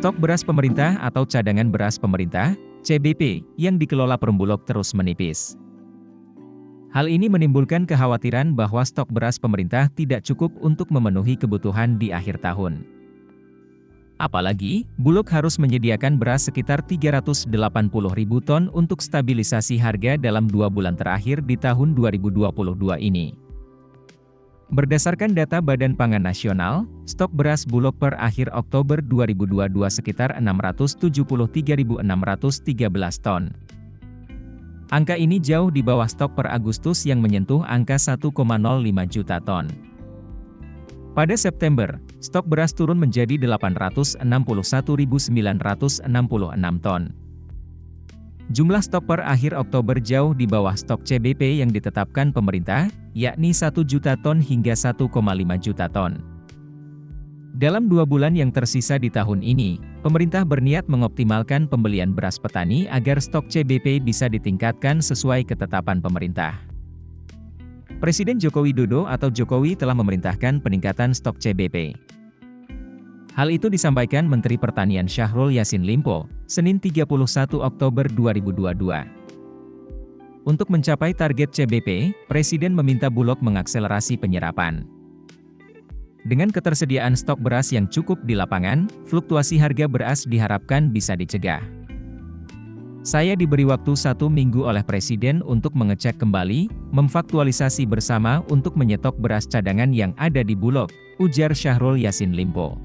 Stok beras pemerintah atau cadangan beras pemerintah, CBP, yang dikelola Perumbulok terus menipis. Hal ini menimbulkan kekhawatiran bahwa stok beras pemerintah tidak cukup untuk memenuhi kebutuhan di akhir tahun. Apalagi, Bulog harus menyediakan beras sekitar 380.000 ton untuk stabilisasi harga dalam 2 bulan terakhir di tahun 2022 ini. Berdasarkan data Badan Pangan Nasional, stok beras Bulog per akhir Oktober 2022 sekitar 673.613 ton. Angka ini jauh di bawah stok per Agustus yang menyentuh angka 1,05 juta ton. Pada September, stok beras turun menjadi 861.966 ton. Jumlah stok per akhir Oktober jauh di bawah stok CBP yang ditetapkan pemerintah, yakni 1 juta ton hingga 1,5 juta ton. Dalam 2 bulan yang tersisa di tahun ini, pemerintah berniat mengoptimalkan pembelian beras petani agar stok CBP bisa ditingkatkan sesuai ketetapan pemerintah. Presiden Joko Widodo atau Jokowi telah memerintahkan peningkatan stok CBP. Hal itu disampaikan Menteri Pertanian Syahrul Yassin Limpo, Senin 31 Oktober 2022. Untuk mencapai target CBP, Presiden meminta Bulog mengakselerasi penyerapan. Dengan ketersediaan stok beras yang cukup di lapangan, fluktuasi harga beras diharapkan bisa dicegah. Saya diberi waktu 1 minggu oleh Presiden untuk mengecek kembali, memfaktualisasi bersama untuk menyetok beras cadangan yang ada di Bulog, ujar Syahrul Yassin Limpo.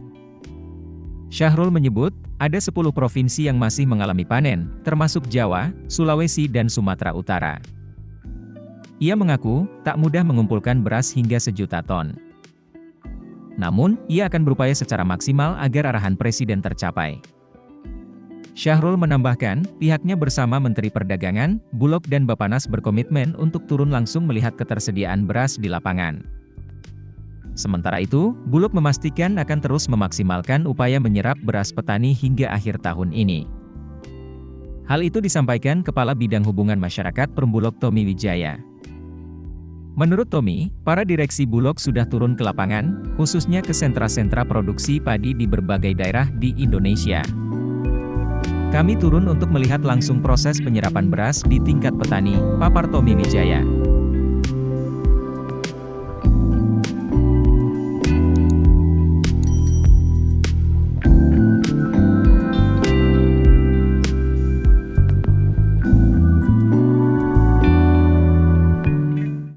Syahrul menyebut, ada 10 provinsi yang masih mengalami panen, termasuk Jawa, Sulawesi dan Sumatera Utara. Ia mengaku, tak mudah mengumpulkan beras hingga 1 juta ton. Namun, ia akan berupaya secara maksimal agar arahan Presiden tercapai. Syahrul menambahkan, pihaknya bersama Menteri Perdagangan, Bulog dan Bappenas berkomitmen untuk turun langsung melihat ketersediaan beras di lapangan. Sementara itu, Bulog memastikan akan terus memaksimalkan upaya menyerap beras petani hingga akhir tahun ini. Hal itu disampaikan Kepala Bidang Hubungan Masyarakat Perumbulok Tommy Wijaya. Menurut Tommy, para direksi Bulog sudah turun ke lapangan, khususnya ke sentra-sentra produksi padi di berbagai daerah di Indonesia. Kami turun untuk melihat langsung proses penyerapan beras di tingkat petani, papar Tommy Wijaya.